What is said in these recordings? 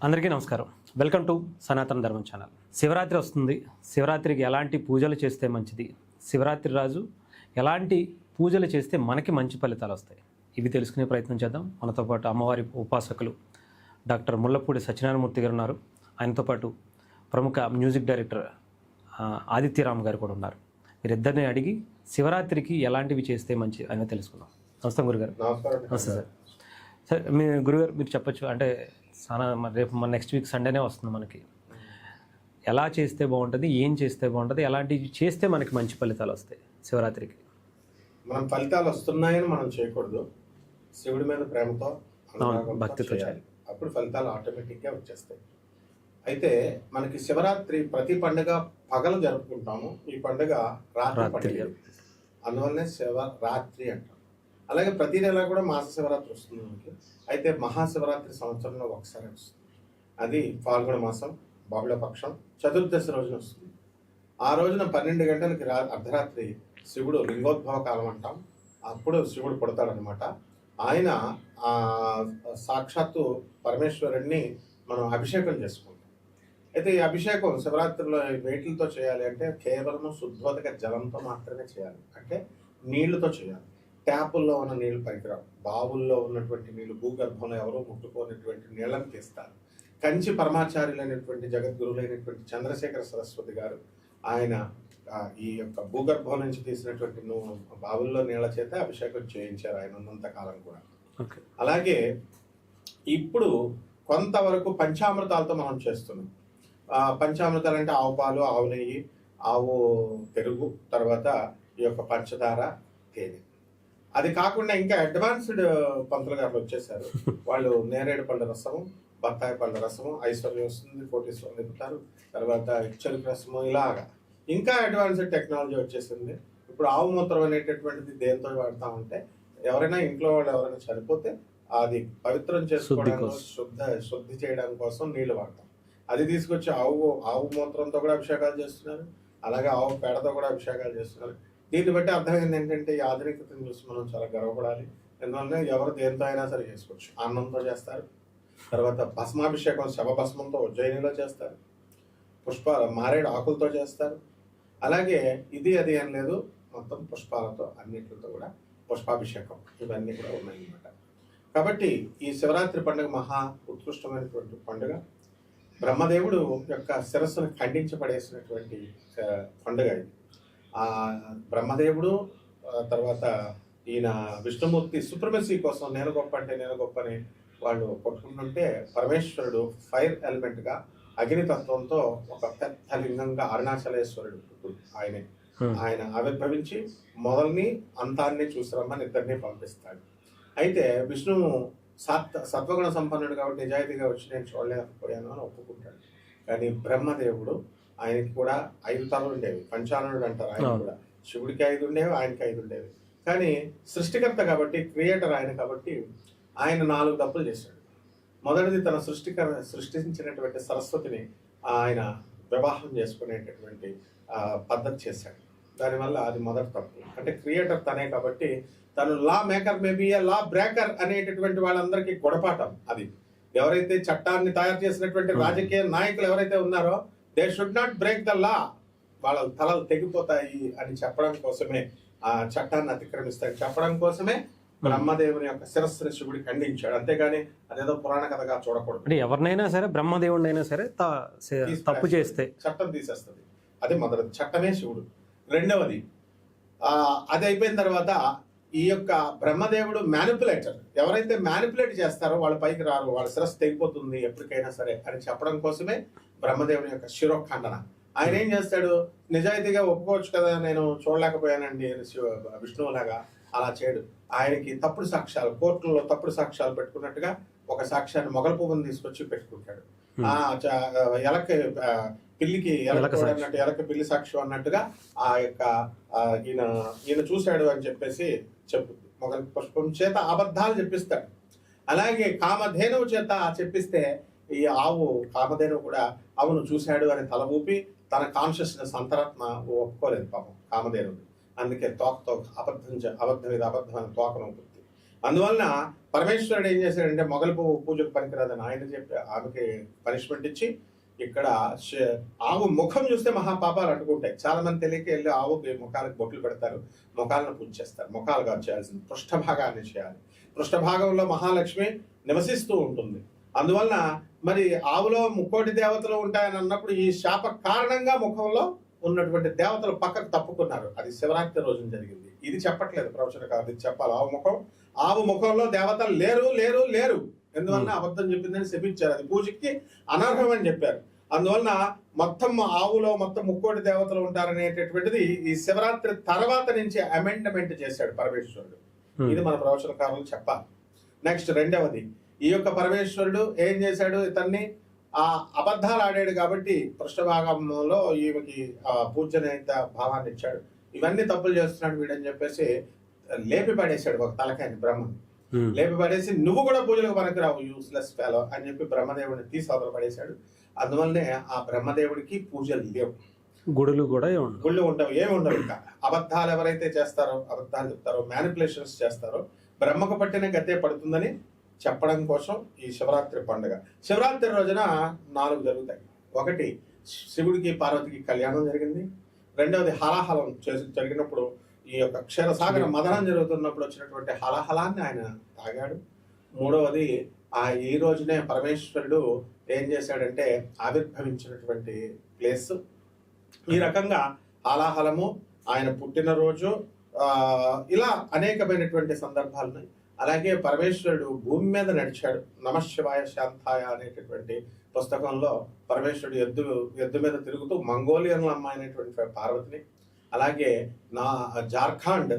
అందరికీ నమస్కారం. Welcome to సనాతన ధర్మం ఛానల్. శివరాత్రి వస్తుంది. శివరాత్రికి ఎలాంటి పూజలు చేస్తే మంచిది, శివరాత్రి రోజు ఎలాంటి పూజలు చేస్తే మనకి మంచి ఫలితాలు వస్తాయి, ఇవి తెలుసుకునే ప్రయత్నం చేద్దాం. మనతో పాటు అమ్మవారి ఉపాసకులు డాక్టర్ ముల్లపూడి సత్యనారాయణమూర్తి గారు ఉన్నారు. ఆయనతో పాటు ప్రముఖ మ్యూజిక్ డైరెక్టర్ ఆదిత్యరామ్ గారు కూడా ఉన్నారు. వీరిద్దరిని అడిగి శివరాత్రికి ఎలాంటివి చేస్తే మంచి అని తెలుసుకుందాం. నమస్తే గురుగారు. నమస్తే సార్. సార్ మీ గురుగారు మీరు చెప్పచ్చు, అంటే రేపు మన నెక్స్ట్ వీక్ సండేనే వస్తుంది మనకి. ఎలా చేస్తే బాగుంటుంది, ఏం చేస్తే బాగుంటుంది, ఎలాంటివి చేస్తే మనకి మంచి ఫలితాలు వస్తాయి శివరాత్రికి? మనం ఫలితాలు వస్తున్నాయని మనం చేయకూడదు. శివుడి మీద ప్రేమతో భక్తితో చేయాలి, అప్పుడు ఫలితాలు ఆటోమేటిక్గా వచ్చేస్తాయి. అయితే మనకి శివరాత్రి ప్రతి పండుగ పగలు జరుపుకుంటాము, ఈ పండుగ రాత్రి పండుగ, అందువల్లనే శివరాత్రి అంటాం. అలాగే ప్రతి నెల కూడా మాస శివరాత్రి వస్తుంది మనకి. అయితే మహాశివరాత్రి సంవత్సరంలో ఒకసారి వస్తుంది. అది ఫాల్గుణ మాసం బహుళపక్షం చతుర్దశి రోజున వస్తుంది. ఆ రోజున 12 గంటలకి అర్ధరాత్రి శివుడు లింగోద్భవ కాలం అంటాం. అప్పుడు శివుడు పుడతాడనమాట. ఆయన సాక్షాత్తు పరమేశ్వరుణ్ణి మనం అభిషేకం చేసుకుంటాం. అయితే ఈ అభిషేకం శివరాత్రిలో వేటిలతో చేయాలి అంటే కేవలం శుద్ధోదక జలంతో మాత్రమే చేయాలి. అంటే నీళ్లతో చేయాలి. ట్యాపుల్లో ఉన్న నీళ్లు పనికిరావు. బావుల్లో ఉన్నటువంటి నీళ్లు, భూగర్భంలో ఎవరో ముట్టుకోనటువంటి నీళ్లను తీస్తారు. కంచి పరమాచార్యులైనటువంటి జగద్గురులైనటువంటి చంద్రశేఖర సరస్వతి గారు ఆయన ఈ యొక్క భూగర్భం నుంచి తీసినటువంటి బావుల్లో నీళ్ల చేత అభిషేకం చేయించారు ఆయన ఉన్నంత కాలం కూడా. అలాగే ఇప్పుడు కొంతవరకు పంచామృతాలతో మనం చేస్తున్నాం. పంచామృతాలు అంటే ఆవు పాలు, ఆవు నెయ్యి, ఆవు పెరుగు, తర్వాత ఈ యొక్క పంచదార, తేనె. అది కాకుండా ఇంకా అడ్వాన్స్డ్ పంతులు గారు వచ్చేసారు. వాళ్ళు నేరేడు పళ్ళ రసము, బత్తాయి పళ్ళ రసము, ఐశ్వర్యం వస్తుంది, కోటీశ్వరం నింపుతారు, తర్వాత చెరుకు రసము, ఇలాగా ఇంకా అడ్వాన్స్డ్ టెక్నాలజీ వచ్చేసింది. ఇప్పుడు ఆవు మూత్రం అనేటటువంటిది దేంతో వాడతామంటే ఎవరైనా ఇంట్లో వాళ్ళు ఎవరైనా చనిపోతే అది పవిత్రం చేసుకోవడానికి, శుద్ధి చేయడానికి కోసం నీళ్లు వాడతాం. అది తీసుకొచ్చి ఆవు మూత్రంతో కూడా అభిషేకాలు చేస్తున్నారు, అలాగే ఆవు పేడతో కూడా అభిషేకాలు చేస్తున్నారు. దీన్ని బట్టి అర్థమైంది ఏంటంటే ఈ ఆధునికతను చూసి మనం చాలా గర్వపడాలి. ఎందువల్ల ఎవరు దేంతో అయినా సరే చేసుకోవచ్చు. అన్నంతో చేస్తారు, తర్వాత భస్మాభిషేకం శవభస్మంతో ఉజ్జయినిలో చేస్తారు, మారేడు ఆకులతో చేస్తారు. అలాగే ఇది అది ఏం లేదు, మొత్తం పుష్పాలతో అన్నిటితో కూడా పుష్పాభిషేకం ఇవన్నీ కూడా ఉన్నాయన్నమాట. కాబట్టి ఈ శివరాత్రి పండుగ మహా ఉత్కృష్టమైనటువంటి పండుగ. బ్రహ్మదేవుడు యొక్క శిరస్సును ఖండించబడేసినటువంటి పండుగ ఇది. బ్రహ్మదేవుడు తర్వాత ఈయన విష్ణుమూర్తి సుప్రమసీ కోసం నేను గొప్ప అంటే నేను గొప్ప అని వాళ్ళు కొట్టుకుంటుంటే పరమేశ్వరుడు ఫైర్ ఎలిమెంట్ గా అగ్నితత్వంతో ఒక పెద్ద లింగంగా అరుణాచలేశ్వరుడు ఆయన ఆవిర్భవించి మొదల్ని అంతాన్ని చూసిరమ్మని ఇద్దరిని పంపిస్తాడు. అయితే విష్ణువు సత్వగుణ సంపన్నుడు కాబట్టి నిజాయితీగా వచ్చి నేను చూడలేకపోయాను అని ఒప్పుకుంటాడు. కానీ బ్రహ్మదేవుడు, ఆయనకి కూడా 5 తలలు ఉండేవి, పంచాననుడు అంటారు. ఆయన కూడా శివుడికి 5 ఉండేవి, ఆయనకి 5 ఉండేవి. కానీ సృష్టికర్త కాబట్టి, క్రియేటర్ ఆయన కాబట్టి ఆయన 4 తప్పులు చేశాడు. మొదటిది తన సృష్టించినటువంటి సరస్వతిని ఆయన వివాహం చేసుకునేటటువంటి పద్ధతి చేశాడు. దానివల్ల అది మొదటి తప్పు. అంటే క్రియేటర్ తనే కాబట్టి తను లా మేకర్ మేబీ లా బ్రేకర్ అనేటటువంటి వాళ్ళందరికీ గుణపాఠం. అది ఎవరైతే చట్టాన్ని తయారు చేసినటువంటి రాజకీయ నాయకులు ఎవరైతే ఉన్నారో they should not break the law, వాళ్ళ తలలు తెగిపోతాయి అని చెప్పడం కోసమే, ఆ చట్టాన్ని అతిక్రమిస్తాయని చెప్పడం కోసమే బ్రహ్మదేవుని యొక్క శిరస్సుని శివుడి ఖండించాడు. అంతేగాని అదేదో పురాణ కథగా చూడకూడదు. అంటే ఎవరినైనా సరే, బ్రహ్మదేవుడిని అయినా సరే తప్పు చేస్తే చట్టం తీసేస్తుంది. అది మొదటిది, చట్టమే శివుడు. రెండవది అది అయిపోయిన తర్వాత ఈ యొక్క బ్రహ్మదేవుడు మ్యానిపులేటర్, ఎవరైతే మ్యానిపులేట్ చేస్తారో వాళ్ళ పైకి రారు, వాళ్ళ శిరస్సు తెగిపోతుంది ఎప్పటికైనా సరే అని చెప్పడం కోసమే బ్రహ్మదేవుని యొక్క శిరోఖండన. ఆయన ఏం చేస్తాడు, నిజాయితీగా ఒప్పుకోవచ్చు కదా, నేను చూడలేకపోయానండి విష్ణువులాగా, అలా చేయడు. ఆయనకి తప్పుడు సాక్ష్యాలు, కోర్టుల్లో తప్పుడు సాక్ష్యాలు పెట్టుకున్నట్టుగా ఒక సాక్ష్యాన్ని మొగల పువ్వుని తీసుకొచ్చి పెట్టుకుంటాడు. పిల్లికి అన్నట్టు ఎలక పిల్లి సాక్ష్యం అన్నట్టుగా ఆ యొక్క ఈయన చూశాడు అని చెప్పేసి చెప్పుద్ది. మొగల పుష్పం చేత అబద్ధాలు చెప్పిస్తాడు. అలాగే కామధేనువు చేత చెప్పిస్తే ఈ కామధేనువు కూడా అవును చూశాడు అని తల ఊపి తన కాన్షియస్నెస్ అంతరాత్మ ఒప్పుకోలేదు పాపం కామధేనువు. అందుకే తోకతో అబద్ధం మీద అబద్ధమైన తోకను ఊపుద్ది. అందువలన పరమేశ్వరుడు ఏం చేశాడంటే మొగలి పువ్వు పూజకు పనికిరాదని ఆయన చెప్పి ఆమెకి పనిష్మెంట్ ఇచ్చి ఇక్కడ ఆవు ముఖం చూస్తే మహాపాపాలు అడ్డుకుంటాయి. చాలా మంది తెలియక వెళ్ళి ఆవుకి ముఖాలకు బొట్లు పెడతారు, ముఖాలను పూజ చేస్తారు. ముఖాలుగా చేయాల్సింది పృష్ఠభాగాన్ని చేయాలి. పృష్ఠభాగంలో మహాలక్ష్మి నివసిస్తూ ఉంటుంది. అందువలన మరి ఆవులో ముక్కోటి దేవతలు ఉంటాయని అన్నప్పుడు ఈ శాప కారణంగా ముఖంలో ఉన్నటువంటి దేవతలు పక్కకు తప్పుకున్నారు. అది శివరాత్రి రోజున జరిగింది. ఇది చెప్పట్లేదు ప్రవచన కాదు, ఇది చెప్పాలి. ఆవు ముఖంలో దేవతలు లేరు లేరు లేరు ఎందువలన అబద్ధం చెప్పిందని శపించారు. అది పూజకి అనర్హం అని చెప్పారు. అందువలన మొత్తం ఆవులో మొత్తం ముక్కోటి దేవతలు ఉంటారనేటటువంటిది ఈ శివరాత్రి తర్వాత నుంచి అమెండ్మెంట్ చేశాడు పరమేశ్వరుడు. ఇది మన ప్రవచనకారులు చెప్పాలి. నెక్స్ట్ రెండవది, ఈ యొక్క పరమేశ్వరుడు ఏం చేశాడు, ఇతన్ని ఆ అబద్ధాలు ఆడాడు కాబట్టి పృష్ఠభాగంలో ఈమెకి పూజనీయ భావాన్ని ఇచ్చాడు. ఇవన్నీ తప్పులు చేస్తున్నాడు వీడని చెప్పేసి లేపి పడేశాడు ఒక తలకాయని, బ్రహ్మని లేపి పడేసి నువ్వు కూడా పూజలకు పనికిరావు యూస్లెస్ ఫెలో అని చెప్పి బ్రహ్మదేవుడిని తీసి అవతల పడేశాడు. అందువల్లనే ఆ బ్రహ్మదేవుడికి పూజలు లేవు, గుడులు కూడా గుళ్ళు ఉండవు, ఏమి ఉండవు. ఇంకా అబద్ధాలు ఎవరైతే చేస్తారో, అబద్ధాలు చెప్తారో, మ్యానిపులేషన్స్ చేస్తారో బ్రహ్మకు పట్టిన గతే పడుతుందని చెప్పడం కోసం ఈ శివరాత్రి పండుగ. శివరాత్రి రోజున 4 జరుగుతాయి. ఒకటి, శివుడికి పార్వతికి కళ్యాణం జరిగింది. రెండవది హలాహలం జరిగినప్పుడు ఈ యొక్క క్షీరసాగర మదనం జరుగుతున్నప్పుడు వచ్చినటువంటి హలాహలాన్ని ఆయన తాగాడు. మూడవది, ఈ రోజునే పరమేశ్వరుడు ఏం చేశాడంటే ఆవిర్భవించినటువంటి ప్లేస్. ఈ రకంగా హలాహలము, ఆయన పుట్టినరోజు, ఇలా అనేకమైనటువంటి సందర్భాలున్నాయి. అలాగే పరమేశ్వరుడు భూమి మీద నడిచాడు. నమశివాయ శాంతాయ అనేటటువంటి పుస్తకంలో పరమేశ్వరుడు ఎద్దు మీద తిరుగుతూ మంగోలియన్ అమ్మాయి అయినటువంటి పార్వతిని, అలాగే జార్ఖండ్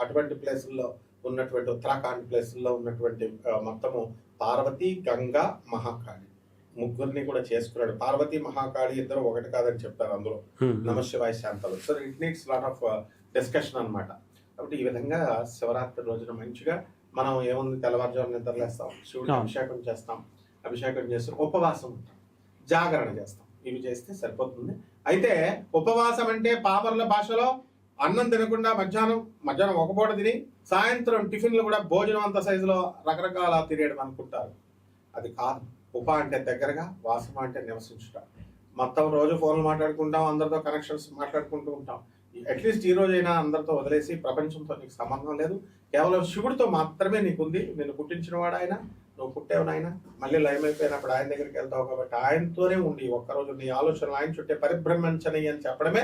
అటువంటి ప్లేసుల్లో ఉన్నటువంటి ఉత్తరాఖండ్ ప్లేసుల్లో ఉన్నటువంటి మొత్తము పార్వతి, గంగా, మహాకాళి ముగ్గురిని కూడా చేసుకున్నాడు. పార్వతి మహాకాళి ఇద్దరు ఒకటి కాదని చెప్తారు అందులో నమశివాయ శాంతాలు. So it needs lot of discussion అన్నమాట. కాబట్టి ఈ విధంగా శివరాత్రి రోజున మంచిగా మనం ఏముంది, తెల్లవారుజాము నిద్రలేస్తాం, శివుడికి అభిషేకం చేస్తాం, అభిషేకం చేసి ఉపవాసం ఉంటాం, జాగరణ చేస్తాం. ఇవి చేస్తే సరిపోతుంది. అయితే ఉపవాసం అంటే పామర్ల భాషలో అన్నం తినకుండా మధ్యాహ్నం ఒక పూట తిని సాయంత్రం టిఫిన్లు కూడా భోజనం అంత సైజులో రకరకాల తినేయడం అనుకుంటారు. అది కాదు. ఉప అంటే దగ్గరగా, వాసం అంటే నివసించుట. మొత్తం రోజు ఫోన్లు మాట్లాడుకుంటాం, అందరితో కనెక్షన్స్ మాట్లాడుకుంటూ ఉంటాం. అట్లీస్ట్ ఈ రోజైనా అందరితో వదిలేసి ప్రపంచంతో నీకు సంబంధం లేదు, కేవలం శివుడితో మాత్రమే నీకుంది. నిన్ను పుట్టించిన వాడు ఆయన, నువ్వు పుట్టేవనాయన, మళ్ళీ లయం అయిపోయినప్పుడు ఆయన దగ్గరికి వెళ్తావు కాబట్టి ఆయనతోనే ఉండి ఒక్కరోజు నీ ఆలోచనలు ఆయన చుట్టే పరిభ్రమించని అని చెప్పడమే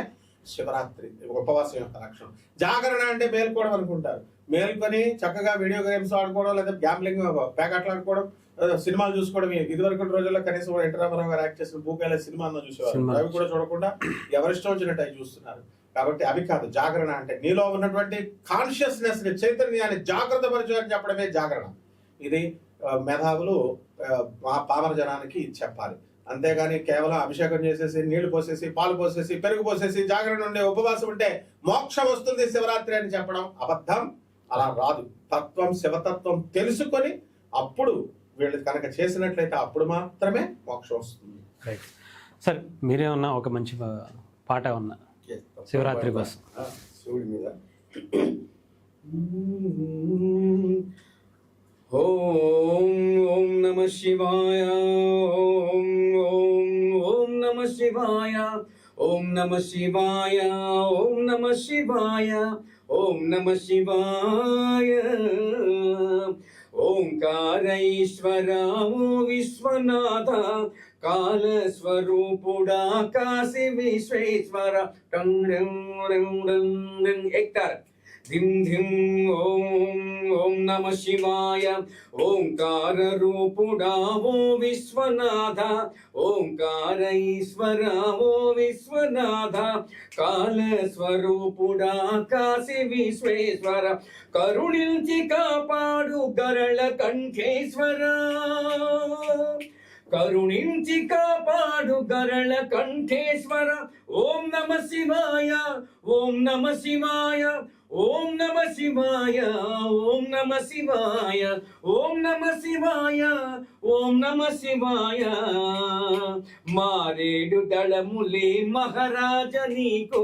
శివరాత్రి ఉపవాసం యొక్క లక్షణం. జాగరణ అంటే మేల్కోవడం అనుకుంటారు. మేల్కొని చక్కగా వీడియో గేమ్స్ ఆడుకోవడం, లేదా గ్యాంబ్లింగ్ ప్యాకెట్లు ఆడుకోవడం, సినిమాలు చూసుకోవడం. ఇదివరకు రోజుల్లో కనీసం ఎన్టీ రామారావు గారు యాక్ట్ చేసిన భూకేల సినిమా అన్న చూసేవారు. అవి కూడా చూడకుండా ఎవరిష్టం వచ్చినట్టు అవి చూస్తున్నారు. కాబట్టి అవి కాదు. జాగరణ అంటే నీలో ఉన్నటువంటి కాన్షియస్నెస్ ని, చైతన్యాన్ని జాగ్రత్త పరచాలని చెప్పడమే జాగరణ. ఇది మేధావులు పామర జనానికి చెప్పాలి. అంతేగాని కేవలం అభిషేకం చేసేసి, నీళ్లు పోసేసి, పాలు పోసేసి, పెరుగు పోసేసి జాగరణ ఉండే ఉపవాసం ఉంటే మోక్షం వస్తుంది శివరాత్రి అని చెప్పడం అబద్ధం. అలా రాదు. తత్వం, శివతత్వం తెలుసుకొని అప్పుడు వీళ్ళు కనుక చేసినట్లయితే అప్పుడు మాత్రమే మోక్షం వస్తుంది. రైట్ సార్, మీరేమన్నా ఒక మంచి పాట ఉన్నా శివరాత్రి కోసం శివుడి మీద? ఓం నమః శివాయ, ఓం నమః శివాయ, ఓం నమః శివాయ, ఓం నమః శివాయ, ఓం నమః శివాయ. ఓంకారేశ్వరా ఓ విశ్వనాథ, కాలస్వరూపుడా కాశీ విశ్వేశ్వర. ఎక్తార్ ధిం ధిం. ఓం నమః శివాయ. ఓంకార రూపుడా ఓ విశ్వనాథ, ఓంకారేశ్వర ఓ విశ్వనాథ, కాలస్వరూపుడా కాశీ విశ్వేశ్వర. కరుణించి కాపాడు గరళ కంఠేశ్వర, కరుణించి కాపాడు గరళ కంఠేశ్వర. ఓం నమః శివాయ, ఓం నమః శివాయ, ఓం నమః శివాయ, ఓం నమః శివాయ, ఓం నమః శివాయ, ఓం నమః శివాయ. మారేడు దళములే మహారాజ నీకు,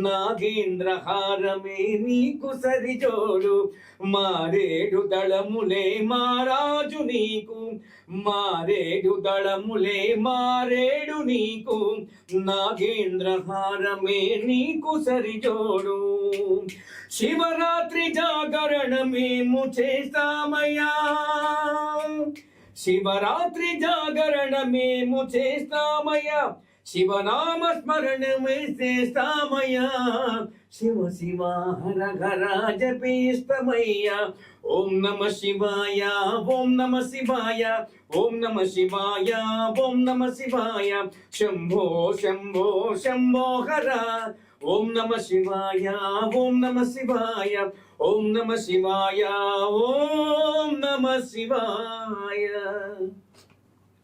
నాగేంద్రహారమే నీకు సరిజోడు మారేడు దళములే మారాజు నీకు మారేడు దళములే మారేడు నీకు నాగేంద్రహారమే నీకు సరిజోడు శివరాత్రి జాగరణ మేము చేస్తామయ్యా శివరాత్రి జాగరణ మేము చేస్తామయ్యా శివనామ స్మరణమే చేస్తామయ్యా శివ శివ హర హర జపిస్తమయ్యా ఓం నమ శివాయ ఓం నమ శివాయ ఓం నమ శివాయ ఓం నమ శివాయ శంభో శంభో శంభో హర ఓం నమ శివాయ ఓం నమ శివాయ ఓం నమ శివాయ ఓం నమ శివాయ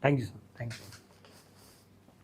thank you sir, thank you.